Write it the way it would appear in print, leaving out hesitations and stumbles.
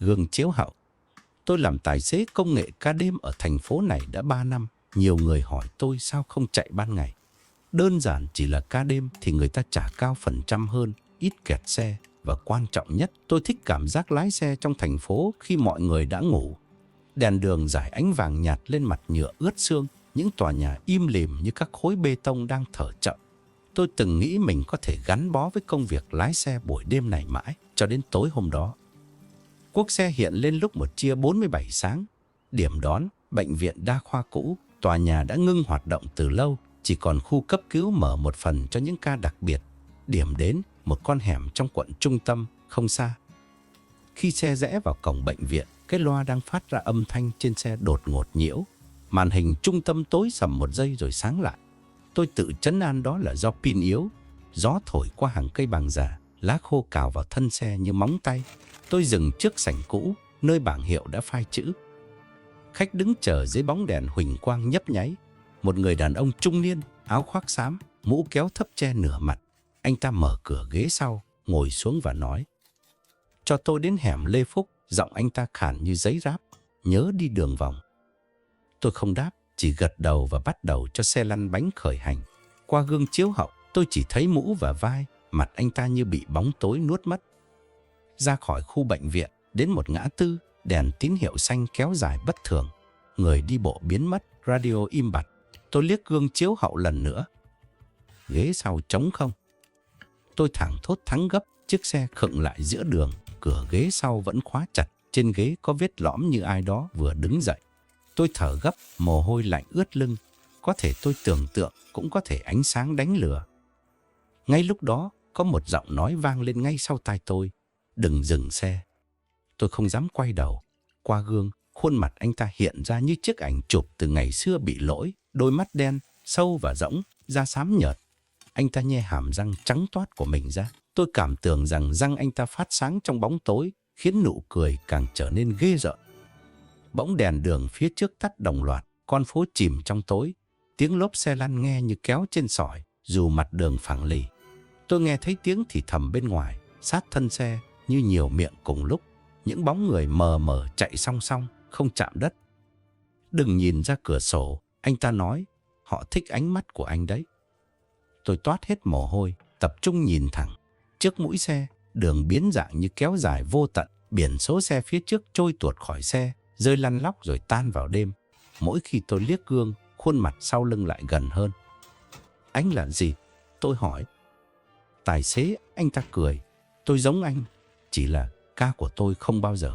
Gương chiếu hậu. Tôi làm tài xế công nghệ ca đêm ở thành phố này đã 3 năm. Nhiều người hỏi tôi sao không chạy ban ngày. Đơn giản chỉ là ca đêm thì người ta trả cao phần trăm hơn, ít kẹt xe. Và quan trọng nhất, tôi thích cảm giác lái xe trong thành phố khi mọi người đã ngủ. Đèn đường rải ánh vàng nhạt lên mặt nhựa ướt sương, những tòa nhà im lìm như các khối bê tông đang thở chậm. Tôi từng nghĩ mình có thể gắn bó với công việc lái xe buổi đêm này mãi, cho đến tối hôm đó. Cuốc xe hiện lên lúc 1:47 sáng. Điểm đón, bệnh viện đa khoa cũ, tòa nhà đã ngưng hoạt động từ lâu, chỉ còn khu cấp cứu mở một phần cho những ca đặc biệt. Điểm đến, một con hẻm trong quận trung tâm, không xa. Khi xe rẽ vào cổng bệnh viện, cái loa đang phát ra âm thanh trên xe đột ngột nhiễu. Màn hình trung tâm tối sầm một giây rồi sáng lại. Tôi tự trấn an đó là do pin yếu. Gió thổi qua hàng cây bằng già, lá khô cào vào thân xe như móng tay. Tôi dừng trước sảnh cũ, nơi bảng hiệu đã phai chữ. Khách đứng chờ dưới bóng đèn huỳnh quang nhấp nháy. Một người đàn ông trung niên, áo khoác xám, mũ kéo thấp che nửa mặt. Anh ta mở cửa ghế sau, ngồi xuống và nói: "Cho tôi đến hẻm Lê Phúc." Giọng anh ta khàn như giấy ráp: "Nhớ đi đường vòng." Tôi không đáp, chỉ gật đầu và bắt đầu cho xe lăn bánh khởi hành. Qua gương chiếu hậu, tôi chỉ thấy mũ và vai, mặt anh ta như bị bóng tối nuốt mất. Ra khỏi khu bệnh viện, đến một ngã tư, đèn tín hiệu xanh kéo dài bất thường. Người đi bộ biến mất, radio im bặt. Tôi liếc gương chiếu hậu lần nữa. Ghế sau trống không. Tôi thảng thốt thắng gấp, chiếc xe khựng lại giữa đường, cửa ghế sau vẫn khóa chặt, trên ghế có vết lõm như ai đó vừa đứng dậy. Tôi thở gấp, mồ hôi lạnh ướt lưng. Có thể tôi tưởng tượng, cũng có thể ánh sáng đánh lừa. Ngay lúc đó, có một giọng nói vang lên ngay sau tai tôi: "Đừng dừng xe." Tôi không dám quay đầu. Qua gương, khuôn mặt anh ta hiện ra như chiếc ảnh chụp từ ngày xưa bị lỗi. Đôi mắt đen, sâu và rỗng, da xám nhợt. Anh ta nhe hàm răng trắng toát của mình ra. Tôi cảm tưởng rằng răng anh ta phát sáng trong bóng tối, khiến nụ cười càng trở nên ghê rợn. Bỗng đèn đường phía trước tắt đồng loạt, con phố chìm trong tối. Tiếng lốp xe lăn nghe như kéo trên sỏi, dù mặt đường phẳng lì. Tôi nghe thấy tiếng thì thầm bên ngoài, sát thân xe, như nhiều miệng cùng lúc. Những bóng người mờ mờ chạy song song, không chạm đất. "Đừng nhìn ra cửa sổ," anh ta nói. "Họ thích ánh mắt của anh đấy." Tôi toát hết mồ hôi, tập trung nhìn thẳng. Trước mũi xe, đường biến dạng như kéo dài vô tận. Biển số xe phía trước trôi tuột khỏi xe, rơi lăn lóc rồi tan vào đêm. Mỗi khi tôi liếc gương, khuôn mặt sau lưng lại gần hơn. "Anh là gì?" tôi hỏi. "Tài xế," anh ta cười. "Tôi giống anh, chỉ là ca của tôi không bao giờ